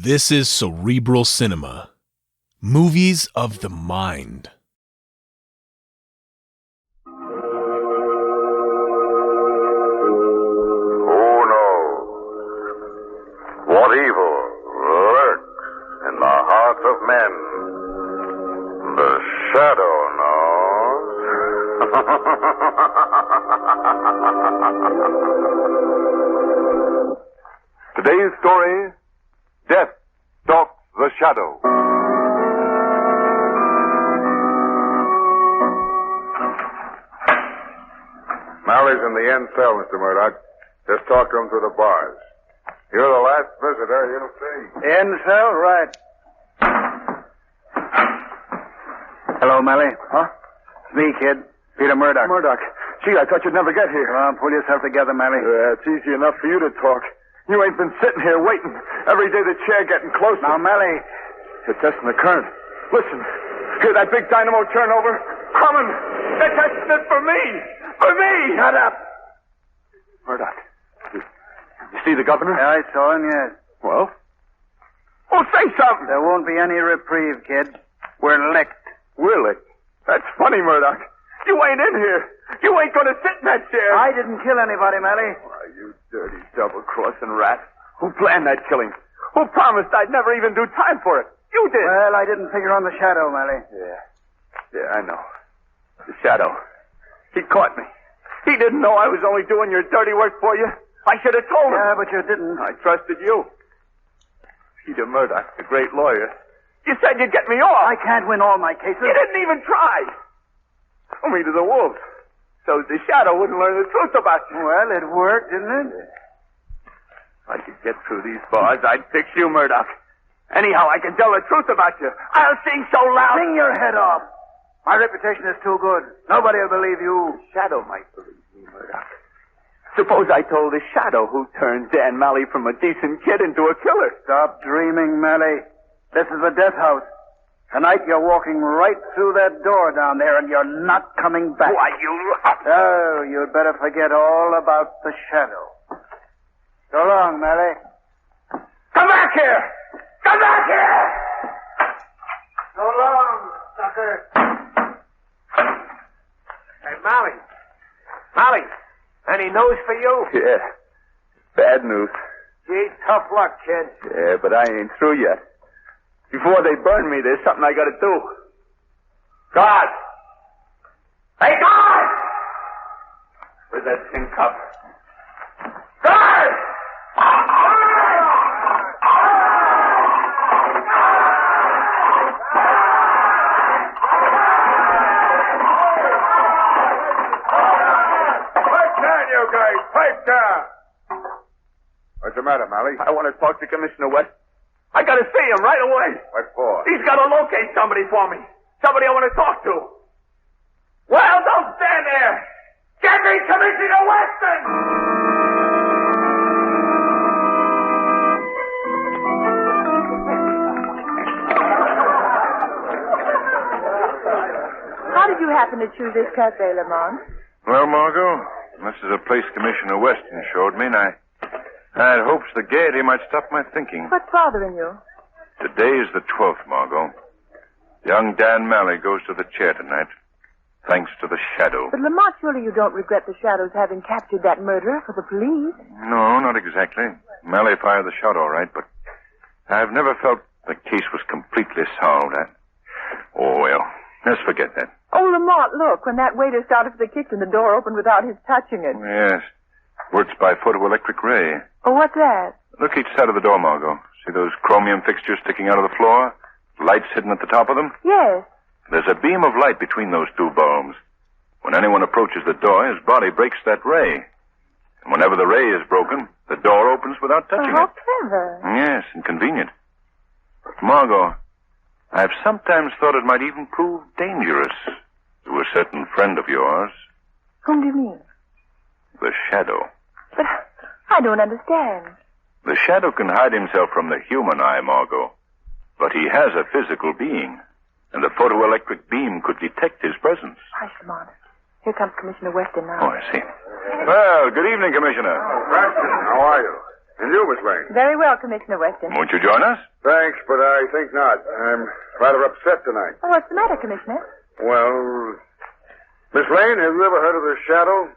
This is Cerebral Cinema. Movies of the mind. Who knows what evil lurks in the hearts of men? The shadow knows. Today's story, Death Stalks the Shadow. Mally's in the end cell, Mr. Murdoch. Just talk to him through the bars. You're the last visitor you'll see. End cell? Right. Hello, Mally. Huh? It's me, kid. Peter Murdoch. Murdoch. Gee, I thought you'd never get here. Come on, pull yourself together, Mally. It's easy enough for you to talk. You ain't been sitting here waiting. Every day the chair getting closer. Now, Mally. You're testing the current. Listen. Hear that big dynamo turnover? Coming. They're testing it for me. For me. Shut up. Murdoch. You see the governor? Yeah, I saw him, yes. Well? Well, say something. There won't be any reprieve, kid. We're licked. We're licked. That's funny, Murdoch. You ain't in here. You ain't going to sit in that chair. I didn't kill anybody, Mally. Why, you dirty double-crossing rat. Who planned that killing? Who promised I'd never even do time for it? You did. Well, I didn't figure on the shadow, Mally. Yeah, I know. The shadow. He caught me. He didn't know I was only doing your dirty work for you. I should have told him. Yeah, but you didn't. I trusted you. Peter Murdoch, the great lawyer. You said you'd get me off. I can't win all my cases. You didn't even try. Throw me to the wolves. So the shadow wouldn't learn the truth about you. Well, it worked, didn't it? If I could get through these bars, I'd fix you, Murdoch. Anyhow, I can tell the truth about you. I'll sing so loud. Sing your head off. My reputation is too good. Nobody will believe you. Shadow might believe me, Murdoch. Suppose I told the shadow who turned Dan Malley from a decent kid into a killer. Stop dreaming, Mally. This is the death house. Tonight you're walking right through that door down there and you're not coming back. Why, you... Oh, you'd better forget all about the shadow. So long, Mally. Come back here! Come back here! So long, sucker. Hey, Mally. Mally, any news for you? Yeah. Bad news. Gee, tough luck, kid. Yeah, but I ain't through yet. Before they burn me, there's something I gotta do. God! Hey, God! Where's that tin cup? God! Pipe down, you guys! Pipe down! What's the matter, Mally? I want to talk to Commissioner West. I gotta see him right away. What for? He's gotta locate somebody for me. Somebody I want to talk to. Well, don't stand there. Get me Commissioner Weston! How did you happen to choose this cafe, Lamont? Well, Margot, this is a place Commissioner Weston showed me, and I had hopes the gaiety might stop my thinking. What's bothering you? Today is the 12th, Margot. Young Dan Malley goes to the chair tonight, thanks to the shadow. But, Lamont, surely you don't regret the shadows having captured that murderer for the police? No, not exactly. Malley fired the shot all right, but I've never felt the case was completely solved. Oh, well, let's forget that. Oh, Lamont, look. When that waiter started for the kitchen, the door opened without his touching it. Yes. Works by photoelectric ray. Oh, what's that? Look each side of the door, Margot. See those chromium fixtures sticking out of the floor? Lights hidden at the top of them? Yes. There's a beam of light between those two bulbs. When anyone approaches the door, his body breaks that ray. And whenever the ray is broken, the door opens without touching How it. clever. Yes, and convenient. But, Margot, I've sometimes thought it might even prove dangerous to a certain friend of yours. Whom do you mean? The shadow. But I don't understand. The shadow can hide himself from the human eye, Margot. But he has a physical being. And the photoelectric beam could detect his presence. Hush, Lamont. Here comes Commissioner Weston now. Oh, I see. Well, good evening, Commissioner. Weston, how are you? And you, Miss Lane? Very well, Commissioner Weston. Won't you join us? Thanks, but I think not. I'm rather upset tonight. Oh, what's the matter, Commissioner? Well, Miss Lane, have you ever heard of the Shadow?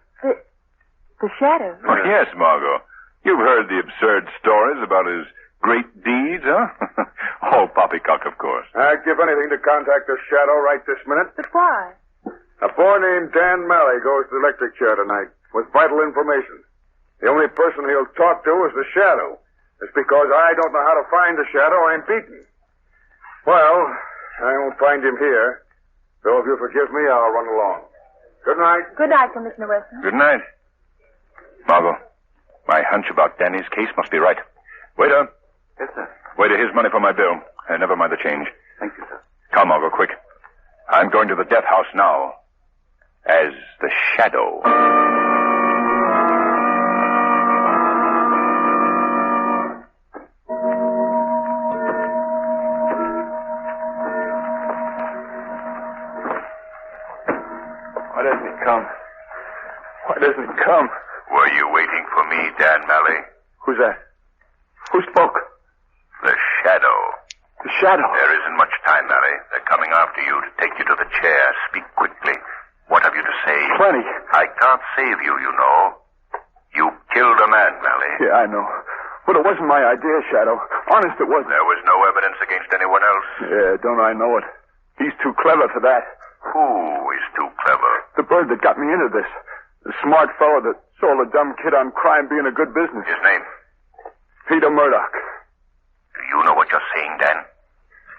The shadow. Oh, yes, Margot. You've heard the absurd stories about his great deeds, huh? All poppycock, of course. I'd give anything to contact the Shadow right this minute. But why? A boy named Dan Malley goes to the electric chair tonight with vital information. The only person he'll talk to is the Shadow. It's because I don't know how to find the Shadow I'm beaten. Well, I won't find him here. So if you forgive me, I'll run along. Good night. Good night, Commissioner Weston. Good night. Margot, my hunch about Danny's case must be right. Waiter. Yes, sir. Waiter, here's money for my bill. Never mind the change. Thank you, sir. Come, Margot, quick. I'm going to the death house now. As the Shadow. Why doesn't he come? Why doesn't he come? Were you waiting for me, Dan Malley? Who's that? Who spoke? The Shadow. The Shadow. There isn't much time, Malley. They're coming after you to take you to the chair. Speak quickly. What have you to say? Plenty. I can't save you, you know. You killed a man, Malley. Yeah, I know. But it wasn't my idea, Shadow. Honest, it wasn't. There was no evidence against anyone else. Yeah, don't I know it. He's too clever for that. Who is too clever? The bird that got me into this. The smart fellow that sold a dumb kid on crime being a good business. His name? Peter Murdoch. Do you know what you're saying, Dan?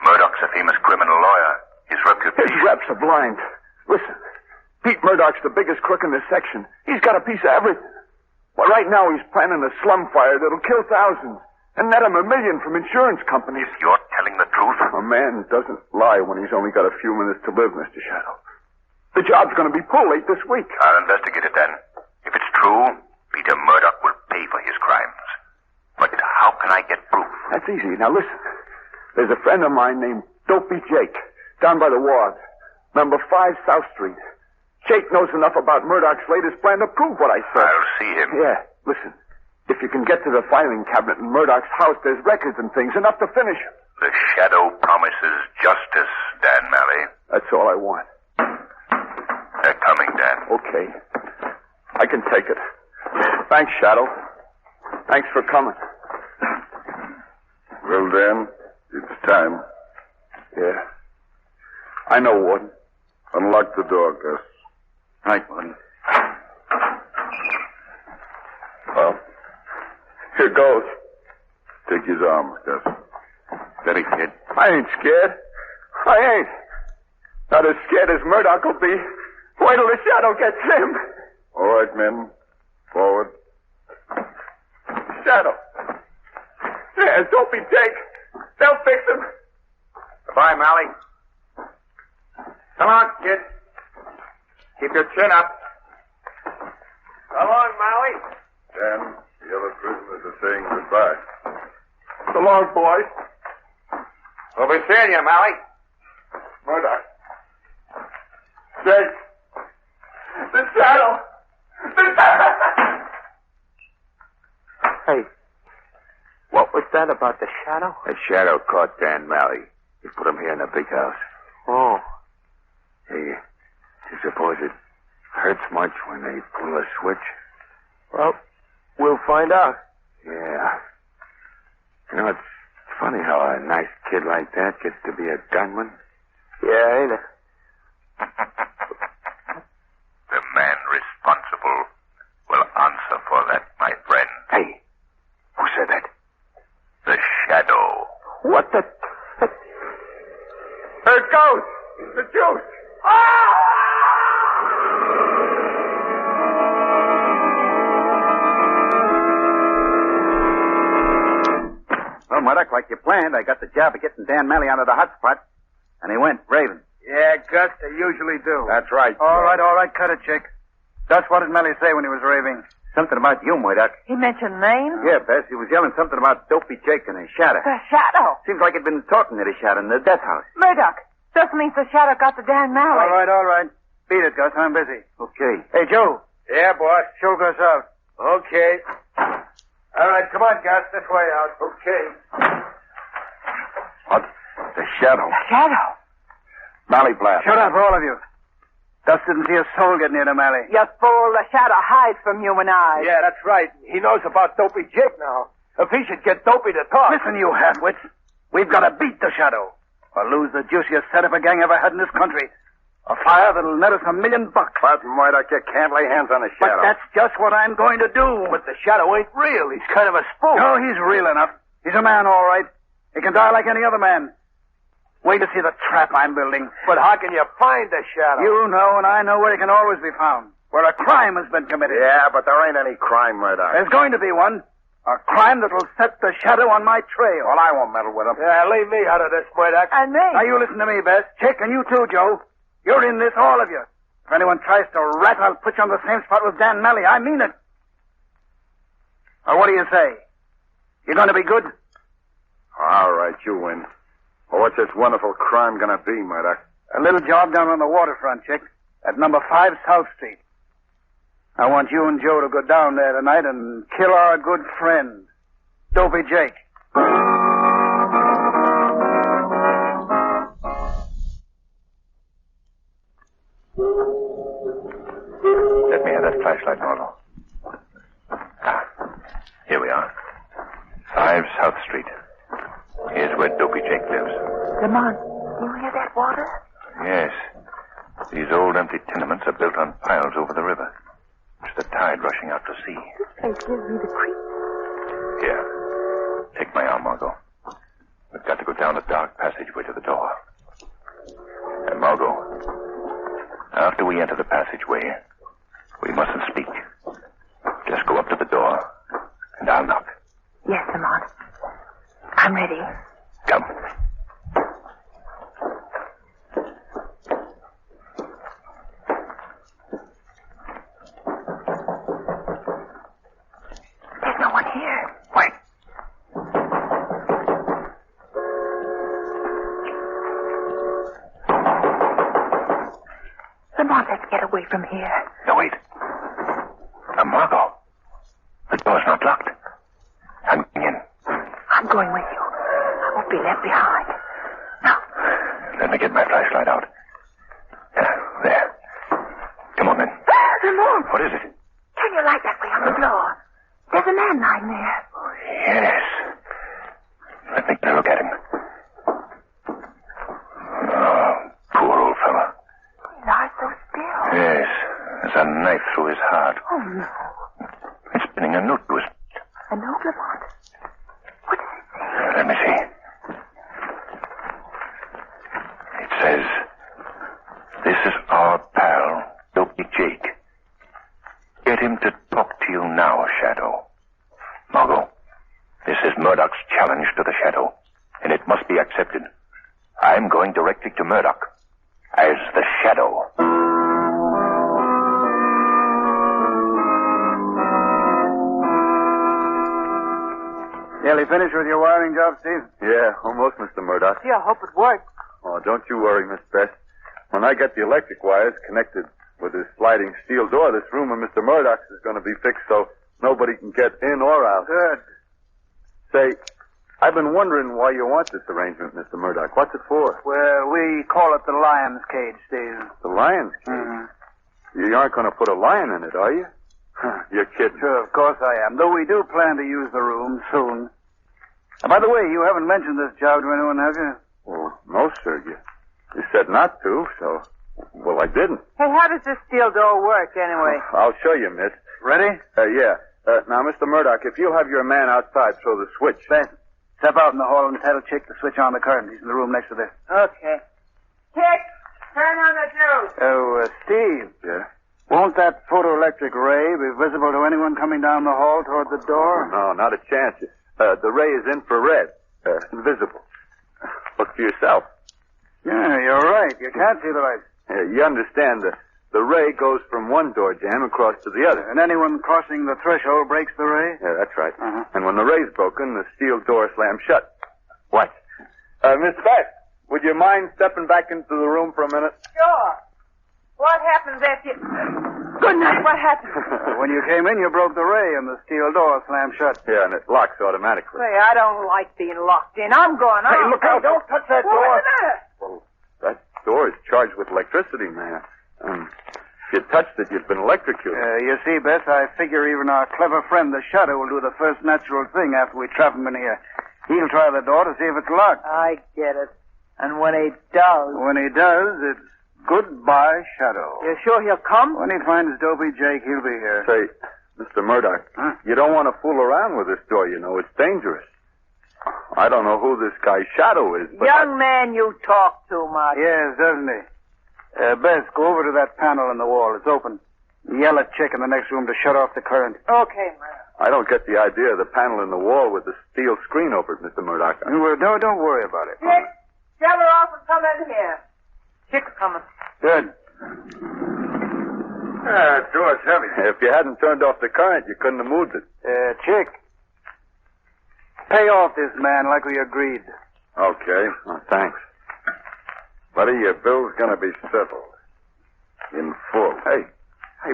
Murdoch's a famous criminal lawyer. His reputation... His reps are blind. Listen, Pete Murdoch's the biggest crook in this section. He's got a piece of everything. Well, right now he's planning a slum fire that'll kill thousands and net him $1 million from insurance companies. You're telling the truth? A man doesn't lie when he's only got a few minutes to live, Mr. Shadow. The job's going to be pulled late this week. I'll investigate it then. If it's true, Peter Murdoch will pay for his crimes. But how can I get proof? That's easy. Now listen. There's a friend of mine named Dopey Jake down by the ward. Number 5 South Street. Jake knows enough about Murdoch's latest plan to prove what I said. I'll see him. Yeah, listen. If you can get to the filing cabinet in Murdoch's house, there's records and things, enough to finish him. The Shadow promises justice, Dan Malley. That's all I want. They're coming, Dan. Okay. I can take it. Thanks, Shadow. Thanks for coming. Well, Dan, it's time. Yeah. I know, Warden. Unlock the door, Gus. Right, Warden. Well, Here goes. take his arms, Gus. Steady, kid. I ain't scared. I ain't. Not as scared as Murdoch will be. Wait till the Shadow gets him. All right, men. Forward. Shadow. Yeah, don't be Jake. They'll fix him. Goodbye, Malley. Come on, kid. Keep your chin up. Come on, Malley. Dan, the other prisoners are saying goodbye. So long, boys. We'll be seeing you, Malley. Murdoch. Jake. The Shadow. Hey, what was that about the Shadow? The Shadow caught Dan Malley. He put him here in the big house. Oh. Hey, you suppose it hurts much when they pull a switch? Well, we'll find out. Yeah. You know, it's funny how a nice kid like that gets to be a gunman. Yeah, ain't it? The man responsible will answer for that, my friend. Hey, who said that? The Shadow. What the... There it goes! The juice! Well, Murdoch, like you planned, I got the job of getting Dan Malley out of the hot spot, and he went raving. Yeah, Gus, they usually do. That's right. All right, cut it, Chick. Just what did Malley say when he was raving? Something about you, Murdoch. He mentioned names? Yeah, Bess, he was yelling something about Dopey Jake and his shadow. The Shadow. Seems like he'd been talking to the shadow in the death house. Murdoch. Just means the Shadow got the Dan Malley. All right. Beat it, Gus. I'm busy. Okay. Hey, Joe. Yeah, boss. Show Gus out. Okay. All right, come on, Gus. This way out. Okay. What? The shadow. Shadow. Mally Blast. Shut up, all of you. Dust didn't see a soul get near to Mally. You fool. The shadow hides from human eyes. Yeah, that's right. He knows about Dopey Jake now. If he should get Dopey to talk... Listen, you half-wits. We've got to beat the shadow or lose the juiciest setup a gang ever had in this country. A fire that'll net us $1 million. Martin White, you can't lay hands on the shadow. But that's just what I'm going to do. But the shadow ain't real. He's kind of a spook. No, he's real enough. He's a man, all right. He can die like any other man. Wait to see the trap I'm building. But how can you find the shadow? You know, and I know where he can always be found. Where a crime has been committed. Yeah, but there ain't any crime, Murdoch. There's going to be one. A crime that'll set the shadow on my trail. Well, I won't meddle with him. Yeah, leave me out of this, Murdoch. And me. Now, you listen to me, Bess. Chick, and you too, Joe. You're in this, all of you. If anyone tries to rat, I'll put you on the same spot with Dan Malley. I mean it. Now, what do you say? You going to be good? All right, you win. Well, what's this wonderful crime gonna be, Murdoch? A little job down on the waterfront, Chick. At number 5 South Street. I want you and Joe to go down there tonight and kill our good friend, Dopey Jake. Let me have that flashlight, Marlo. Here we are. 5 South Street. Here's where Dopey Jake lives. Lamont, you hear that water? Yes. These old empty tenements are built on piles over the river. It's the tide rushing out to sea. This place gives me the creeps. Here. Take my arm, Margot. We've got to go down a dark passageway to the door. And Margot, after we enter the passageway, we mustn't speak. Just go up to the door, and I'll knock. Yes, Lamont. I'm ready. Come. There's no one here. Wait. Lamont, let's get away from here. No, wait. Margot. The door's not locked. I'm going in. I'm going with you. I won't be left behind. Now. Let me get my flashlight out. There. Come on, then. Lamont! What is it? Turn your light that way on the floor. There's a man lying there. Yes. Let me get a look at him. Oh, poor old fella. His eyes so still. Yes. There's a knife through his heart. Oh, no. It's pinning a note to his... A note, Lamont? What does it say? Let me see. It says, "This is our pal, Dopey Jake. Get him to talk to you now, Shadow." Margot, this is Murdoch's challenge to the Shadow, and it must be accepted. I'm going directly to Murdoch as the Shadow. Nearly finished with your wiring job, Steve? Yeah, almost, Mr. Murdoch. Gee, I hope it works. Oh, don't you worry, Miss Bess. When I get the electric wires connected with this sliding steel door, this room of Mr. Murdoch's is going to be fixed so nobody can get in or out. Good. Say, I've been wondering why you want this arrangement, Mr. Murdoch. What's it for? Well, we call it the lion's cage, Steve. The lion's cage? Mm-hmm. You aren't going to put a lion in it, are you? You're kidding. Sure, of course I am. Though we do plan to use the room soon. By the way, you haven't mentioned this job to anyone, have you? Well, no, sir. You said not to, so... Well, I didn't. Hey, how does this steel door work, anyway? I'll show you, miss. Ready? Yeah. Now, Mr. Murdoch, if you'll have your man outside throw the switch. Ben, step out in the hall and tell Chick to switch on the curtain. He's in the room next to this. Okay. Chick, turn on the juice. Oh, Steve. Yeah? Won't that photoelectric ray be visible to anyone coming down the hall toward the door? No, not a chance. The ray is infrared. Invisible. Look for yourself. Yeah, you're right. You can't see the light. You understand, the ray goes from one door jamb across to the other. And anyone crossing the threshold breaks the ray? Yeah, that's right. Uh-huh. And when the ray's broken, the steel door slams shut. What? Miss Beth, would you mind stepping back into the room for a minute? Sure. What happens if you... Good night. What happened? When you came in, you broke the ray and the steel door slammed shut. Yeah, and it locks automatically. Say, I don't like being locked in. I'm going out. Hey, look out. Don't touch that door. What's the matter? Well, that door is charged with electricity, man. If you touched it, you'd been electrocuted. You see, Bess, I figure even our clever friend, the Shadow, will do the first natural thing after we trap him in here. He'll try the door to see if it's locked. I get it. And when he does... When he does, it's goodbye, Shadow. You sure he'll come? When he finds Dopey Jake, he'll be here. Say, Mr. Murdoch, you don't want to fool around with this door, you know. It's dangerous. I don't know who this guy Shadow is, but... Young man, you talk too much. Yes, doesn't he? Bess, go over to that panel in the wall. It's open. Yell at Chick in the next room to shut off the current. Okay, man. I don't get the idea of the panel in the wall with the steel screen over it, Mr. Murdoch. Well, don't worry about it. Chick, shut her off and come in here. Chick's coming. Good. The door's heavy. If you hadn't turned off the current, you couldn't have moved it. Chick, pay off this man like we agreed. Okay. Oh, thanks. Buddy, your bill's gonna be settled. In full. Hey,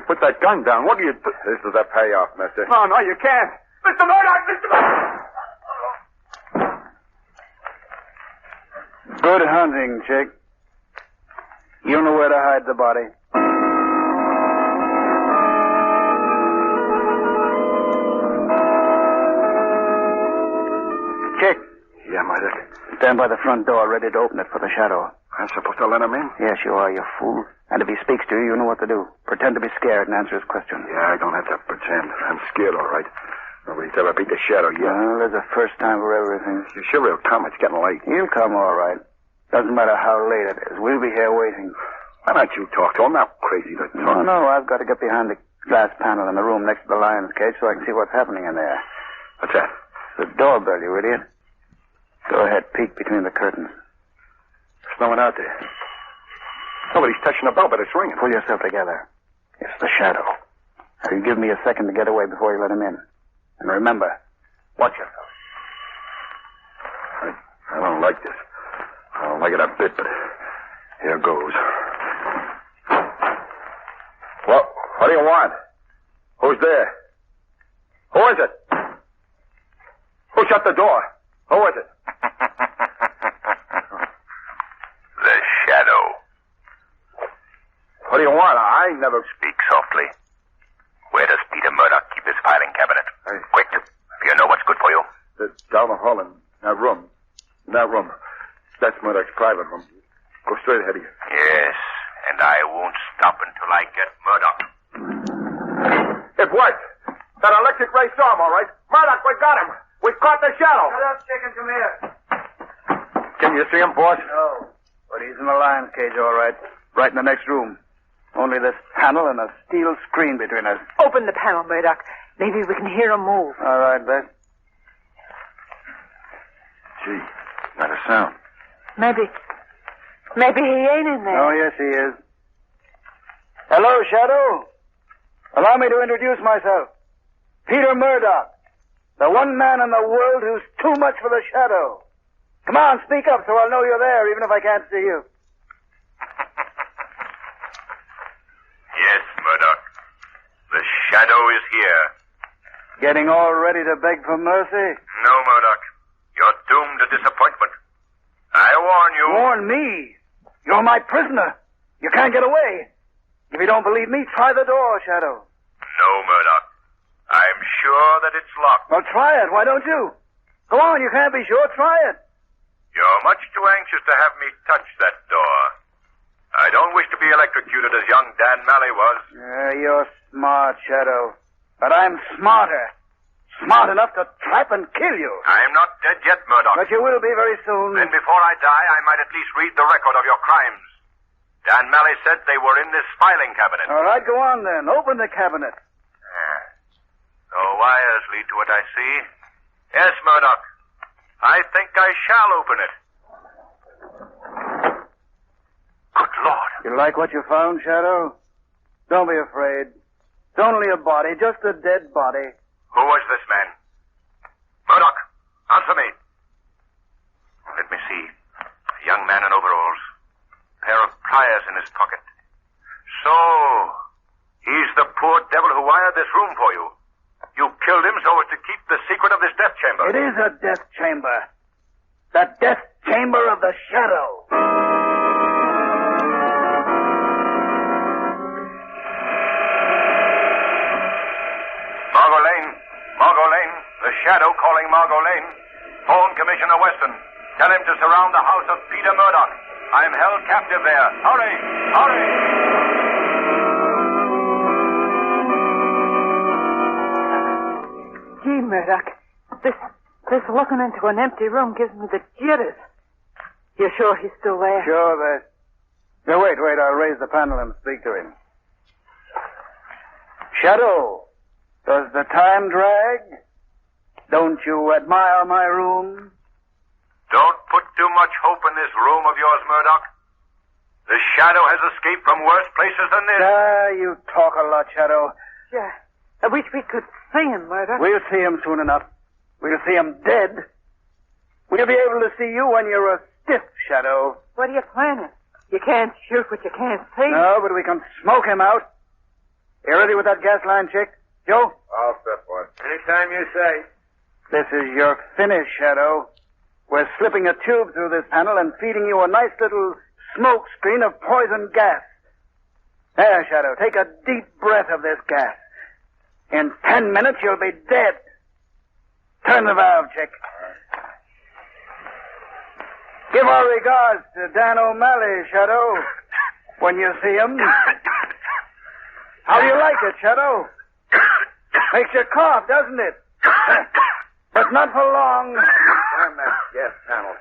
put that gun down. What are you doing? This is a payoff, mister. No, you can't. Mr. Murdoch, Mr. Murdoch! Good hunting, Chick. You know where to hide the body. Chick. Yeah, Murdoch. Stand by the front door, ready to open it for the Shadow. I'm supposed to let him in? Yes, you are, you fool. And if he speaks to you, you know what to do. Pretend to be scared and answer his question. Yeah, I don't have to pretend. I'm scared, all right. Nobody's ever beat the Shadow yet. Well, there's a first time for everything. You sure he'll come? It's getting late. He'll come all right. Doesn't matter how late it is. We'll be here waiting. Why don't you talk to him? I'm not crazy to talk. No, I've got to get behind the glass panel in the room next to the lion's cage so I can see what's happening in there. What's that? The doorbell, you idiot. Go ahead, peek between the curtains. There's no one out there. Nobody's touching the bell, but it's ringing. Pull yourself together. It's the Shadow. Now, you give me a second to get away before you let him in. And remember, watch yourself. I don't like this. I don't like it a bit, but here goes. What do you want? Who's there? Who is it? Who shut the door? Who is it? The Shadow. What do you want? I never... Speak softly. Where does Peter Murdoch keep his filing cabinet? Quick. You know what's good for you? Down the hall in that room. In that room. That's Murdoch's private room. Go straight ahead of you. Yes, and I won't stop until I get Murdoch. It worked. That electric ray saw him, all right. Murdoch, we got him. We caught the Shadow. Shut up, Chicken. Come here. Can you see him, boss? No, but he's in the lion's cage, all right. Right in the next room. Only this panel and a steel screen between us. Open the panel, Murdoch. Maybe we can hear him move. All right, Bess. Gee, not a sound. Maybe he ain't in there. Oh, yes, he is. Hello, Shadow. Allow me to introduce myself. Peter Murdoch. The one man in the world who's too much for the Shadow. Come on, speak up so I'll know you're there, even if I can't see you. Yes, Murdoch. The Shadow is here. Getting all ready to beg for mercy? No, Murdoch. You're doomed to disappointment. I warn you. Warn me? You're my prisoner. You can't get away. If you don't believe me, try the door, Shadow. No, Murdoch. I'm sure that it's locked. Well, try it. Why don't you? Go on, you can't be sure. Try it. You're much too anxious to have me touch that door. I don't wish to be electrocuted as young Dan Malley was. You're smart, Shadow. But I'm smarter. Smart enough to trap and kill you. I'm not dead yet, Murdoch. But you will be very soon. Then before I die, I might at least read the record of your crimes. Dan Malley said they were in this filing cabinet. All right, go on then. Open the cabinet. The wires lead to what I see. Yes, Murdoch. I think I shall open it. Good Lord. You like what you found, Shadow? Don't be afraid. It's only a body, just a dead body. Who was this man? Murdoch, answer me. Let me see. A young man in overalls. A pair of pliers in his pocket. So, he's the this room for you. You killed him so as to keep the secret of this death chamber. It is a death chamber. The death chamber of the shadow. Margot Lane, the shadow calling Margot Lane. Phone Commissioner Weston. Tell him to surround the house of Peter Murdoch. I'm held captive there. Hurry! Hurry! Gee, Murdoch, this looking into an empty room gives me the jitters. You're sure he's still there? Sure, Bess. Now, wait. I'll raise the panel and speak to him. Shadow, does the time drag? Don't you admire my room? Don't put too much hope in this room of yours, Murdoch. The shadow has escaped from worse places than this. You talk a lot, Shadow. Yeah. I wish we could see him, Murdoch. We'll see him soon enough. We'll see him dead. We'll be able to see you when you're a stiff, Shadow. What are you planning? You can't shoot what you can't see. No, but we can smoke him out. You ready with that gas line, chick? Joe? I'll step for it. Anytime you say. This is your finish, Shadow. We're slipping a tube through this panel and feeding you a nice little smoke screen of poison gas. There, Shadow, take a deep breath of this gas. In 10 minutes, you'll be dead. Turn the valve, chick. Give our regards to Dan O'Malley, Shadow, when you see him. How do you like it, Shadow? Makes you cough, doesn't it? But not for long. Damn that gas panel.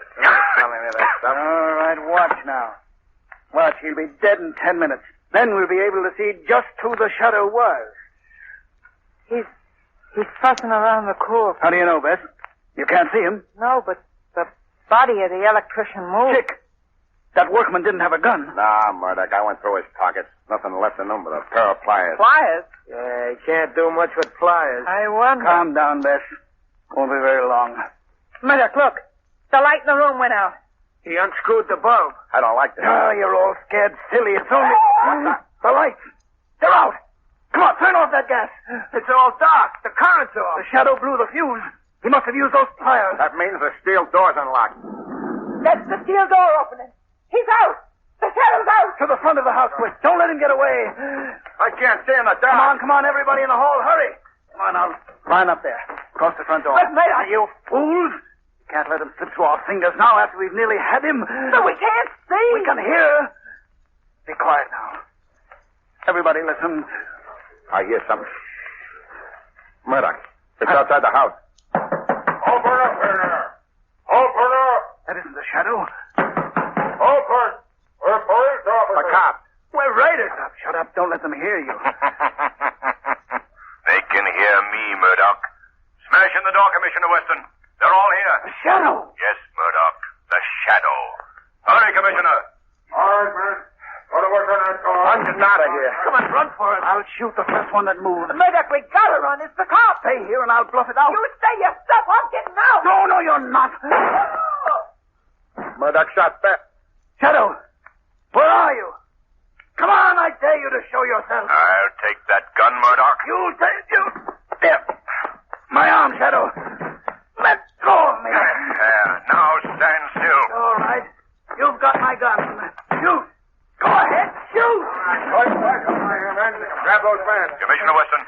Tell me that stuff. All right, watch now. Watch, he'll be dead in 10 minutes. Then we'll be able to see just who the shadow was. He's fussing around the corpse. How do you know, Bess? You can't see him. No, but the body of the electrician moved. Chick, that workman didn't have a gun. Nah, Murdoch, I went through his pockets. Nothing left in them but a pair of pliers. Pliers? Yeah, he can't do much with pliers. I wonder. Calm down, Bess. Won't be very long. Murdoch, look. The light in the room went out. He unscrewed the bulb. I don't like this. Oh, you're all scared silly. It's only... The lights. They're out. Come on, turn off that gas. It's all dark. The current's off. The shadow blew the fuse. He must have used those pliers. That means the steel door's unlocked. That's the steel door opening. He's out. The shadow's out. To the front of the house, quick. Don't let him get away. I can't see in the dark. Come on, everybody in the hall. Hurry. Come on, now. Line up there. Across the front door. But, Murdoch... You fools. Can't let him slip through our fingers now after we've nearly had him. But we can't see. We can hear. Be quiet now. Everybody listen. I hear something. Murdoch, it's outside the house. Open up here. Open up. That isn't the shadow. Open. We're police officers. A cop. We're raiders. Shut up. Don't let them hear you. They can hear me, Murdoch. Smash in the door, Commissioner Weston. They're all here. The shadow. Yes, Murdoch. The shadow. Hurry, Commissioner. All right, man. Go to work on that door. I'm getting out of here. Come on, run for it. I'll shoot the first one that moves. Murdoch, we gotta run. It's the cops. Stay here and I'll bluff it out. You stay your stuff. I'm getting out. No, you're not. Murdoch shot back. Shadow, where are you? Come on, I dare you to show yourself. I'll take that gun, Murdoch. You. There. My arm, Shadow. Let go of me. There. Now stand still. All right. You've got my gun. Shoot. Go ahead. Shoot. Grab those men. Commissioner Weston,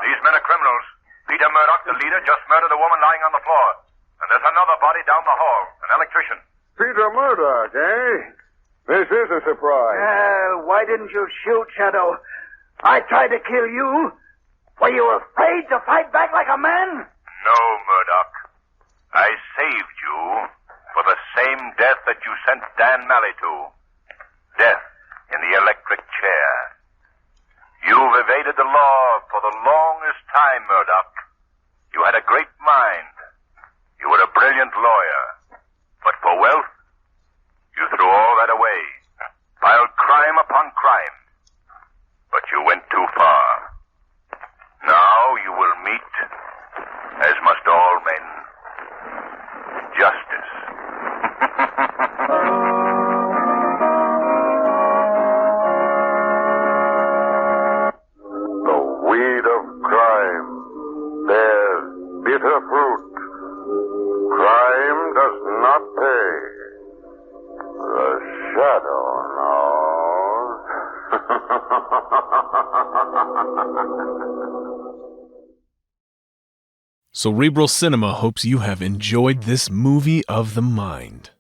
these men are criminals. Peter Murdoch, the leader, just murdered a woman lying on the floor. And there's another body down the hall, an electrician. Peter Murdoch, eh? This is a surprise. Well, why didn't you shoot, Shadow? I tried to kill you. Were you afraid to fight back like a man? No, Murdoch. I saved you for the same death that you sent Dan Malley to. Death in the electric chair. You've evaded the law for the longest time, Murdoch. You had a great mind. You were a brilliant lawyer. But for wealth, you threw all that away. Piled crime upon crime. But you went too far. Now you will meet, as must all men, justice. The weed of crime. say, the shadow knows. Cerebral Cinema hopes you have enjoyed this movie of the mind.